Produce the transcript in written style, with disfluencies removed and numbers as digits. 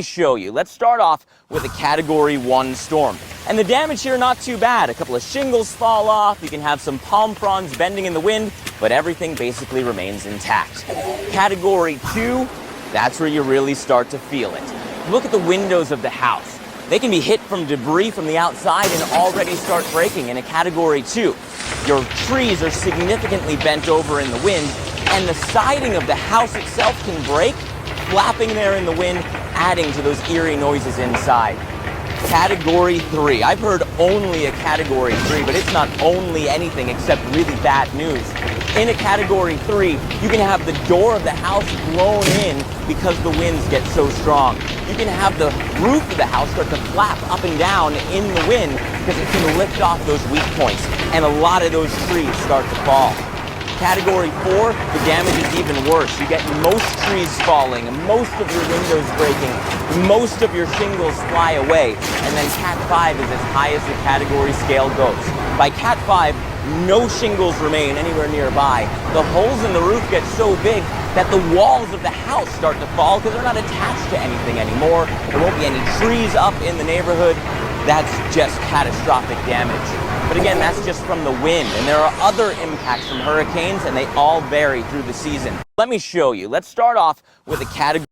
Show you. Let's start off with a Category 1 storm. And the damage here, not too bad. A couple of shingles fall off, you can have some palm fronds bending in the wind, but everything basically remains intact. Category 2, that's where you really start to feel it. Look at the windows of the house. They can be hit from debris from the outside and already start breaking in a Category 2. Your trees are significantly bent over in the wind, and the siding of the house itself can break, flapping there in the wind, adding to those eerie noises inside. Category 3. I've heard only a Category 3, but it's not only anything except really bad news. In a Category 3, you can have the door of the house blown in because the winds get so strong. You can have the roof of the house start to flap up and down in the wind because it can lift off those weak points, and a lot of those trees start to fall. Category 4, the damage is even worse. You get most trees falling, most of your windows breaking, most of your shingles fly away, and then Cat 5 is as high as the category scale goes. By Cat 5, no shingles remain anywhere nearby. The holes in the roof get so big that the walls of the house start to fall because they're not attached to anything anymore. There won't be any trees up in the neighborhood. That's just catastrophic damage. But again, that's just from the wind, and there are other impacts from hurricanes, and they all vary through the season. Let me show you. Let's start off with a Category